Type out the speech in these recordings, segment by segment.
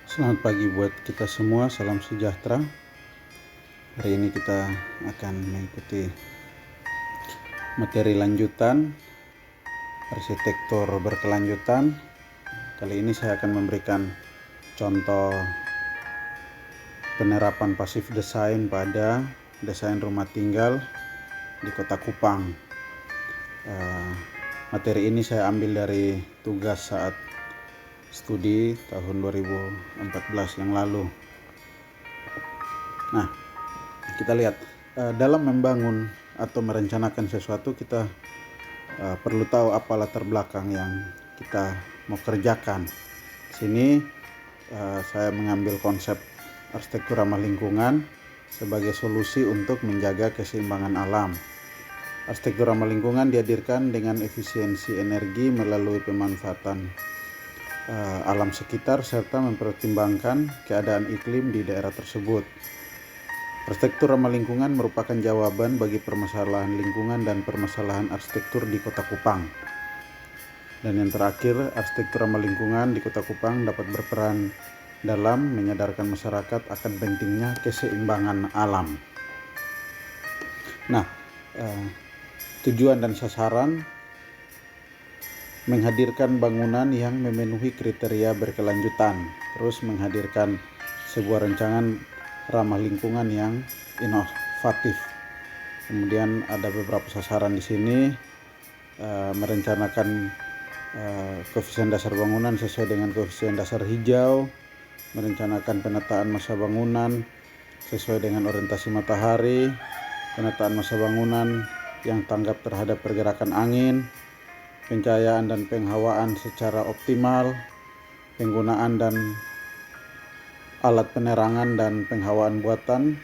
Selamat pagi buat kita semua, salam sejahtera. Hari ini kita akan mengikuti materi lanjutan arsitektur berkelanjutan. Kali ini saya akan memberikan contoh penerapan pasif desain pada desain rumah tinggal di Kota Kupang. Materi ini saya ambil dari tugas saat studi tahun 2014 yang lalu. Nah, kita lihat dalam membangun atau merencanakan sesuatu kita perlu tahu apa latar belakang yang kita mau kerjakan. Sini saya mengambil konsep arsitektur ramah lingkungan sebagai solusi untuk menjaga keseimbangan alam. Arsitektur ramah lingkungan dihadirkan dengan efisiensi energi melalui pemanfaatan alam sekitar serta mempertimbangkan keadaan iklim di daerah tersebut. Arsitektur ramah lingkungan merupakan jawaban bagi permasalahan lingkungan dan permasalahan arsitektur di Kota Kupang. Dan yang terakhir, arsitektur ramah lingkungan di Kota Kupang dapat berperan dalam menyadarkan masyarakat akan pentingnya keseimbangan alam. Nah, tujuan dan sasaran menghadirkan bangunan yang memenuhi kriteria berkelanjutan, terus menghadirkan sebuah rancangan ramah lingkungan yang inovatif. Kemudian ada beberapa sasaran di sini, merencanakan koefisien dasar bangunan sesuai dengan koefisien dasar hijau, merencanakan penataan massa bangunan sesuai dengan orientasi matahari, penataan massa bangunan yang tanggap terhadap pergerakan angin, pencahayaan dan penghawaan secara optimal, penggunaan dan alat penerangan dan penghawaan buatan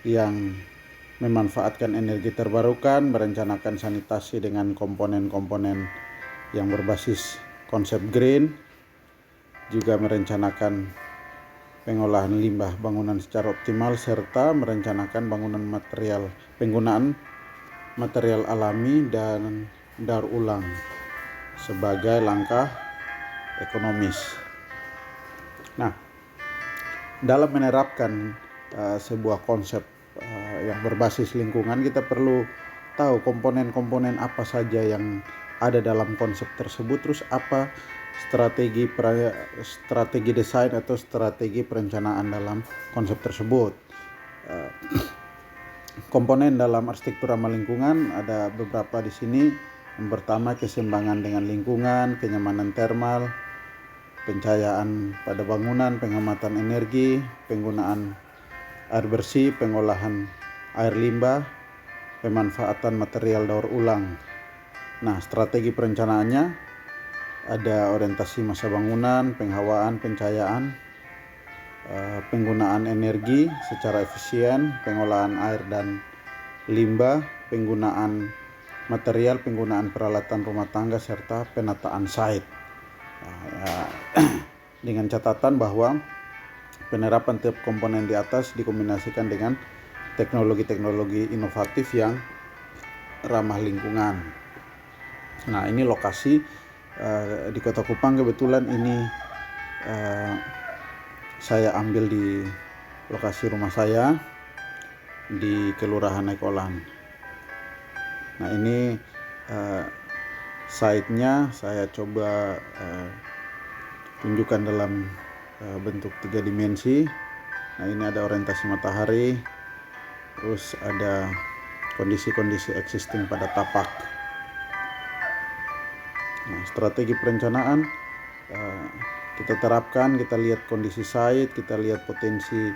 yang memanfaatkan energi terbarukan, merencanakan sanitasi dengan komponen-komponen yang berbasis konsep green, juga merencanakan pengolahan limbah bangunan secara optimal, serta merencanakan penggunaan material alami dan daur ulang sebagai langkah ekonomis. Nah, dalam menerapkan sebuah konsep yang berbasis lingkungan, kita perlu tahu komponen-komponen apa saja yang ada dalam konsep tersebut, terus apa strategi desain atau strategi perencanaan dalam konsep tersebut. Komponen dalam arsitektur ramah lingkungan ada beberapa di sini. Yang pertama, keseimbangan dengan lingkungan, kenyamanan termal, pencahayaan pada bangunan, penghematan energi, penggunaan air bersih, pengolahan air limbah, pemanfaatan material daur ulang. Nah, strategi perencanaannya ada orientasi massa bangunan, penghawaan, pencahayaan, penggunaan energi secara efisien, pengolahan air dan limbah, penggunaan material, penggunaan peralatan rumah tangga, serta penataan site. Dengan catatan bahwa penerapan tiap komponen di atas dikombinasikan dengan teknologi-teknologi inovatif yang ramah lingkungan. Nah, ini lokasi di Kota Kupang. Kebetulan ini saya ambil di lokasi rumah saya di Kelurahan Naikolan. Nah, ini site-nya saya coba tunjukkan dalam bentuk 3 dimensi. Nah, ini ada orientasi matahari, terus ada kondisi-kondisi existing pada tapak. Nah, strategi perencanaan kita terapkan, kita lihat kondisi site, kita lihat potensi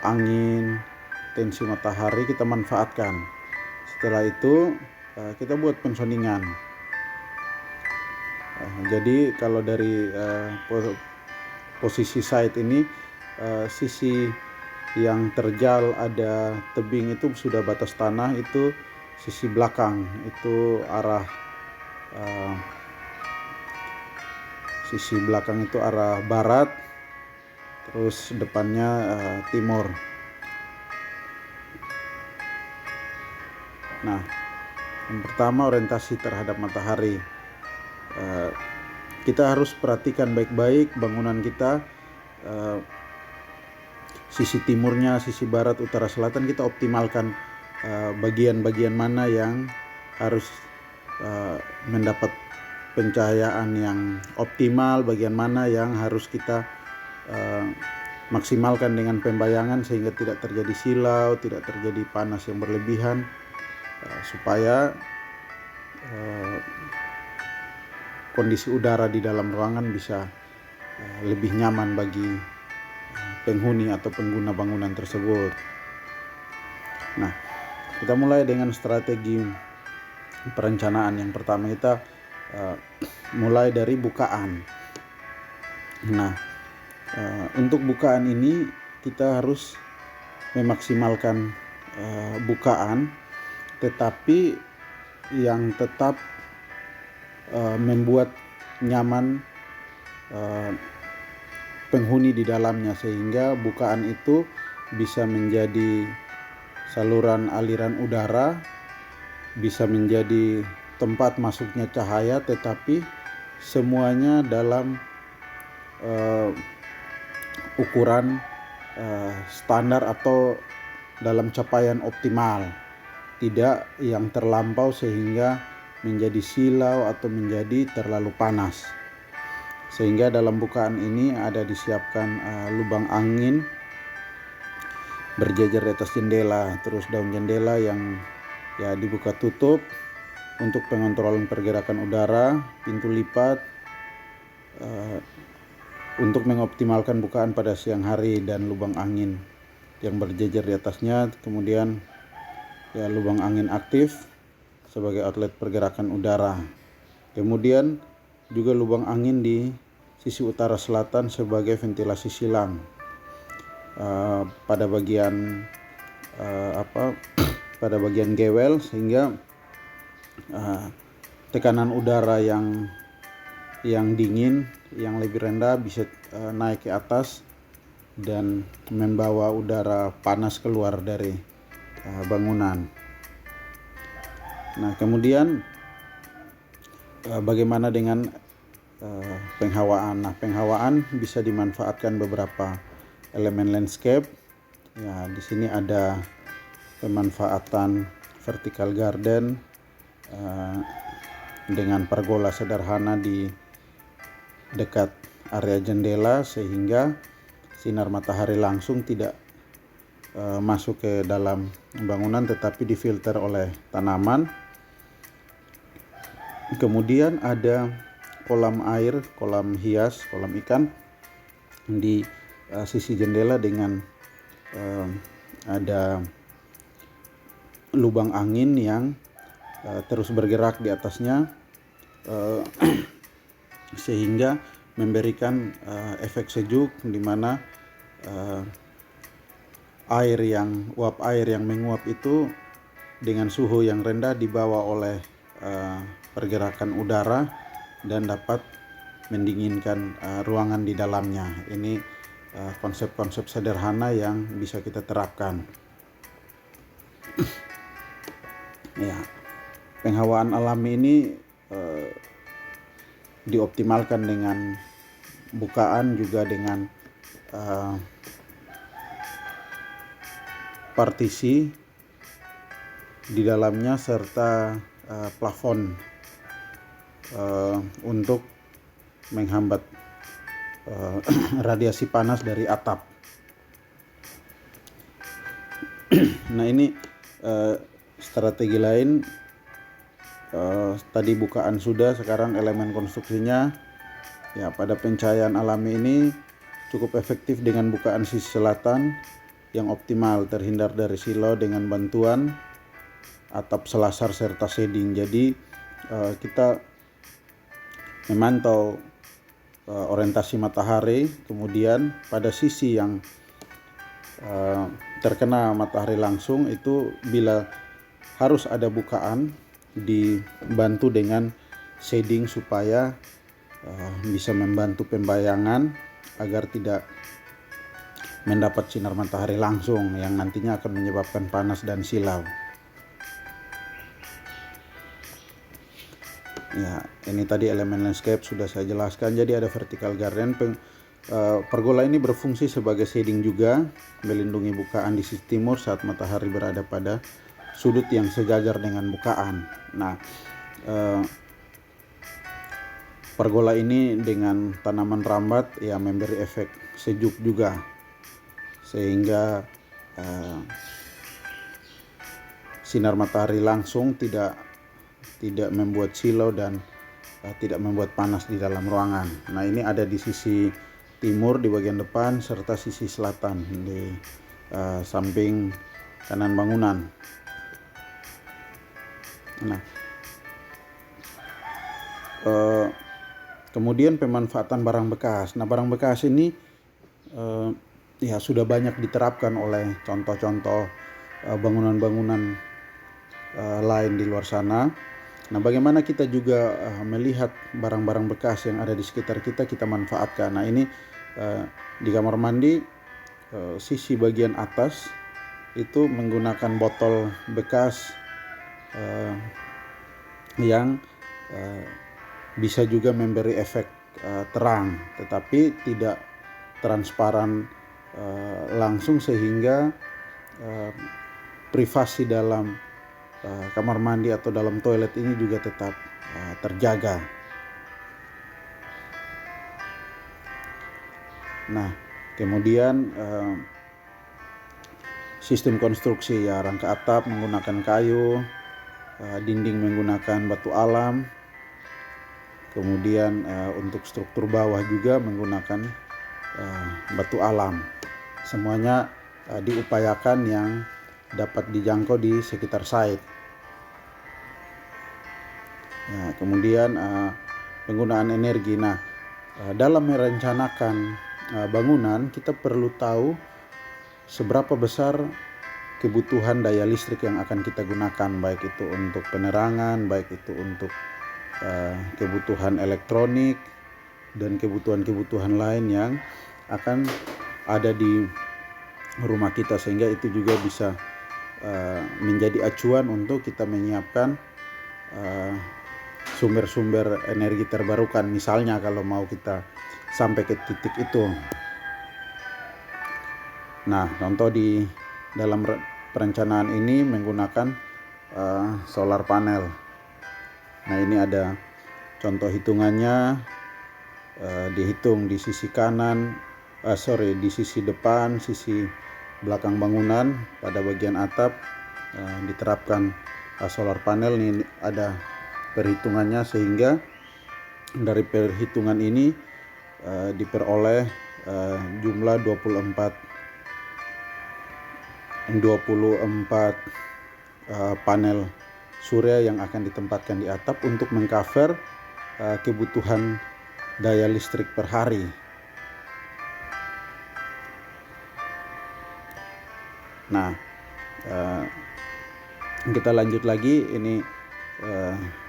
angin, potensi matahari, kita manfaatkan. Setelah itu kita buat pensoningan. Jadi kalau dari posisi site ini, sisi yang terjal ada tebing itu sudah batas tanah, itu sisi belakang itu arah barat, terus depannya timur. Nah, yang pertama orientasi terhadap matahari. Kita harus perhatikan baik-baik bangunan kita sisi timurnya, sisi barat, utara, selatan, kita optimalkan bagian-bagian mana yang harus mendapat pencahayaan yang optimal, bagian mana yang harus kita maksimalkan dengan pembayangan sehingga tidak terjadi silau, tidak terjadi panas yang berlebihan, supaya kondisi udara di dalam ruangan bisa lebih nyaman bagi penghuni atau pengguna bangunan tersebut. Nah, kita mulai dengan strategi perencanaan. Yang pertama, kita mulai dari bukaan. Nah, untuk bukaan ini kita harus memaksimalkan bukaan, tetapi yang tetap membuat nyaman penghuni di dalamnya, sehingga bukaan itu bisa menjadi saluran aliran udara, bisa menjadi tempat masuknya cahaya, tetapi semuanya dalam ukuran standar atau dalam capaian optimal, tidak yang terlampau sehingga menjadi silau atau menjadi terlalu panas. Sehingga dalam bukaan ini ada disiapkan lubang angin berjejer di atas jendela, terus daun jendela yang dibuka tutup untuk pengontrolan pergerakan udara, pintu lipat untuk mengoptimalkan bukaan pada siang hari, dan lubang angin yang berjejer di atasnya. Kemudian lubang angin aktif sebagai outlet pergerakan udara. Kemudian juga lubang angin di sisi utara selatan sebagai ventilasi silang pada bagian pada bagian gewel, sehingga tekanan udara yang dingin, yang lebih rendah bisa naik ke atas dan membawa udara panas keluar dari bangunan. Nah, kemudian bagaimana dengan penghawaan? Nah, penghawaan bisa dimanfaatkan beberapa elemen landscape. Ya, di sini ada pemanfaatan vertical garden dengan pergola sederhana di dekat area jendela, sehingga sinar matahari langsung tidak masuk ke dalam bangunan, tetapi difilter oleh tanaman. Kemudian ada kolam air, kolam hias, kolam ikan di sisi jendela dengan ada lubang angin yang terus bergerak di atasnya, sehingga memberikan efek sejuk, di mana uap air yang menguap itu dengan suhu yang rendah dibawa oleh pergerakan udara dan dapat mendinginkan ruangan di dalamnya. Ini konsep-konsep sederhana yang bisa kita terapkan. Ya, penghawaan alami ini dioptimalkan dengan bukaan, juga dengan partisi di dalamnya, serta plafon untuk menghambat radiasi panas dari atap. Nah, ini strategi lain. Tadi bukaan sudah, sekarang elemen konstruksinya. Ya, pada pencahayaan alami ini cukup efektif dengan bukaan sisi selatan yang optimal, terhindar dari silau dengan bantuan atap selasar serta shading. Jadi kita memantau orientasi matahari, kemudian pada sisi yang terkena matahari langsung itu, bila harus ada bukaan, dibantu dengan shading supaya bisa membantu pembayangan agar tidak mendapat sinar matahari langsung yang nantinya akan menyebabkan panas dan silau. Ya, ini tadi elemen landscape sudah saya jelaskan. Jadi ada vertical garden, Pergola ini berfungsi sebagai shading juga, melindungi bukaan di sisi timur saat matahari berada pada sudut yang sejajar dengan bukaan. Nah, pergola ini dengan tanaman rambat ya memberi efek sejuk juga, sehingga sinar matahari langsung tidak membuat silau dan tidak membuat panas di dalam ruangan. Nah, ini ada di sisi timur di bagian depan serta sisi selatan di samping kanan bangunan. Nah, kemudian pemanfaatan barang bekas. Nah, barang bekas ini ya sudah banyak diterapkan oleh contoh-contoh bangunan-bangunan lain di luar sana. Nah, bagaimana kita juga melihat barang-barang bekas yang ada di sekitar kita, kita manfaatkan. Nah, ini di kamar mandi sisi bagian atas itu menggunakan botol bekas yang bisa juga memberi efek terang, tetapi tidak transparan langsung, sehingga privasi dalam kamar mandi atau dalam toilet ini juga tetap terjaga. Nah, kemudian sistem konstruksi ya, rangka atap menggunakan kayu, dinding menggunakan batu alam, kemudian untuk struktur bawah juga menggunakan batu alam. Semuanya diupayakan yang dapat dijangkau di sekitar site. Nah, kemudian penggunaan energi. Nah, dalam merencanakan bangunan kita perlu tahu seberapa besar kebutuhan daya listrik yang akan kita gunakan, baik itu untuk penerangan, baik itu untuk kebutuhan elektronik dan kebutuhan-kebutuhan lain yang akan ada di rumah kita, sehingga itu juga bisa menjadi acuan untuk kita menyiapkan sumber-sumber energi terbarukan, misalnya kalau mau kita sampai ke titik itu. Nah, contoh di dalam perencanaan ini menggunakan solar panel. Nah, ini ada contoh hitungannya, dihitung di sisi kanan, di sisi depan, sisi belakang bangunan, pada bagian atap diterapkan solar panel. Ini ada perhitungannya, sehingga dari perhitungan ini diperoleh jumlah 24 panel surya yang akan ditempatkan di atap untuk mengcover kebutuhan daya listrik per hari. Nah, kita lanjut lagi. Ini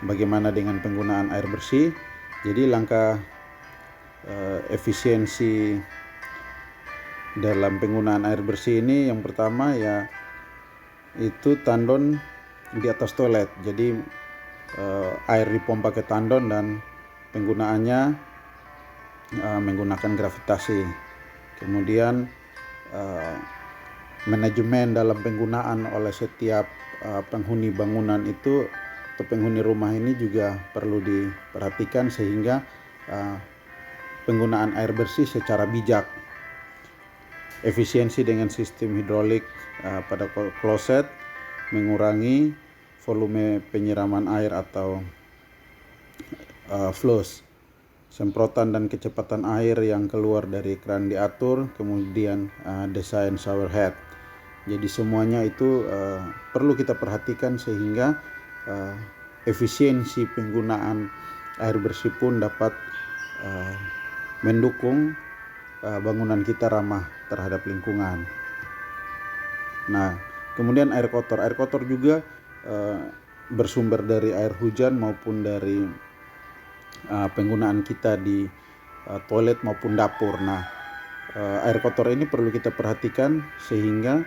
bagaimana dengan penggunaan air bersih. Jadi langkah efisiensi dalam penggunaan air bersih ini, yang pertama ya itu tandon di atas toilet. Jadi air dipompa ke tandon dan penggunaannya menggunakan gravitasi. Kemudian manajemen dalam penggunaan oleh setiap penghuni bangunan itu atau penghuni rumah ini juga perlu diperhatikan, sehingga penggunaan air bersih secara bijak. Efisiensi dengan sistem hidrolik pada kloset, mengurangi volume penyiraman air atau flush, semprotan dan kecepatan air yang keluar dari keran diatur, kemudian desain shower head. Jadi semuanya itu perlu kita perhatikan, sehingga efisiensi penggunaan air bersih pun dapat mendukung bangunan kita ramah terhadap lingkungan. Nah, kemudian air kotor. Air kotor juga bersumber dari air hujan maupun dari penggunaan kita di toilet maupun dapur. Nah, air kotor ini perlu kita perhatikan, sehingga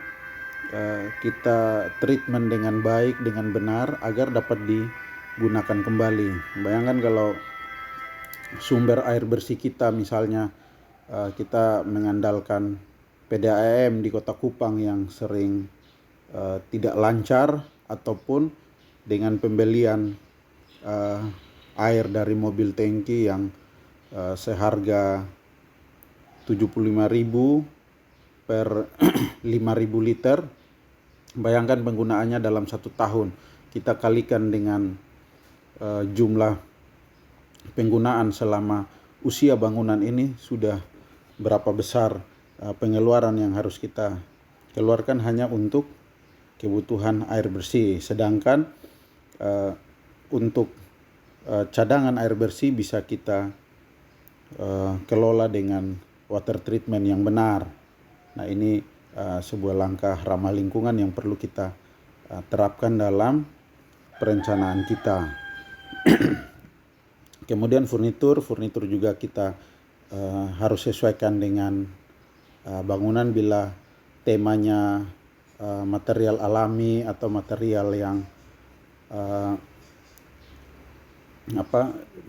kita treatment dengan baik, dengan benar, agar dapat digunakan kembali. Bayangkan kalau sumber air bersih kita misalnya kita mengandalkan PDAM di Kota Kupang yang sering tidak lancar, ataupun dengan pembelian air dari mobil tangki yang seharga 75.000 per 5.000 liter. Bayangkan penggunaannya dalam 1 tahun. Kita kalikan dengan jumlah penggunaan selama usia bangunan ini, sudah berapa besar pengeluaran yang harus kita keluarkan hanya untuk kebutuhan air bersih. Sedangkan untuk cadangan air bersih bisa kita kelola dengan water treatment yang benar. Nah, ini sebuah langkah ramah lingkungan yang perlu kita terapkan dalam perencanaan kita. Kemudian furnitur juga kita harus sesuaikan dengan bangunan. Bila temanya material alami atau material yang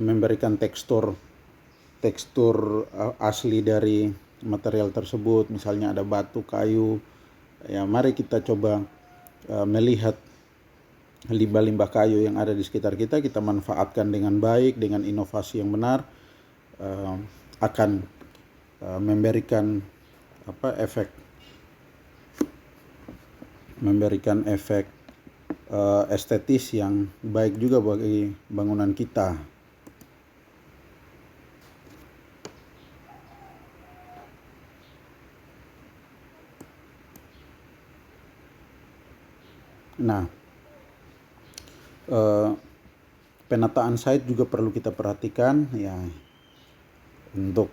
memberikan tekstur asli dari material tersebut, misalnya ada batu, kayu, ya mari kita coba melihat limbah-limbah kayu yang ada di sekitar kita, kita manfaatkan dengan baik, dengan inovasi yang benar, akan memberikan efek estetis yang baik juga bagi bangunan kita. Nah, penataan site juga perlu kita perhatikan ya, untuk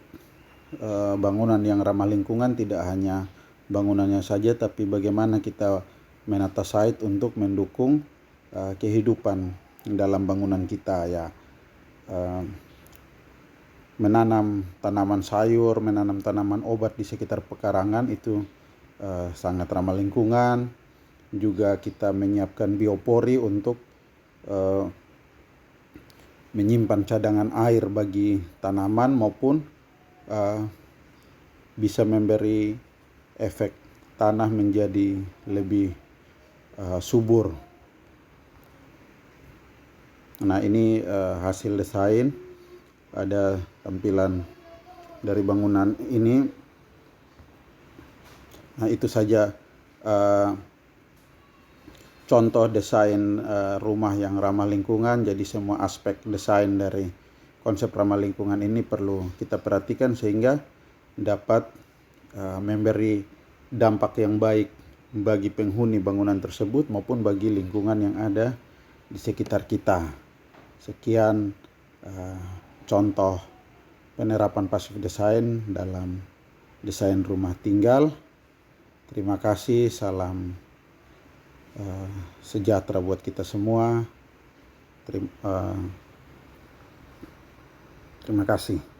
bangunan yang ramah lingkungan. Tidak hanya bangunannya saja, tapi bagaimana kita menata site untuk mendukung kehidupan dalam bangunan kita ya. Menanam tanaman sayur, menanam tanaman obat di sekitar pekarangan itu sangat ramah lingkungan. Juga kita menyiapkan biopori untuk menyimpan cadangan air bagi tanaman, maupun bisa memberi efek tanah menjadi lebih subur. Nah, ini hasil desain, ada tampilan dari bangunan ini. Nah, itu saja contoh desain rumah yang ramah lingkungan. Jadi semua aspek desain dari konsep ramah lingkungan ini perlu kita perhatikan sehingga dapat memberi dampak yang baik bagi penghuni bangunan tersebut maupun bagi lingkungan yang ada di sekitar kita. Sekian contoh penerapan passive design dalam desain rumah tinggal. Terima kasih, salam sejahtera buat kita semua. Terima kasih.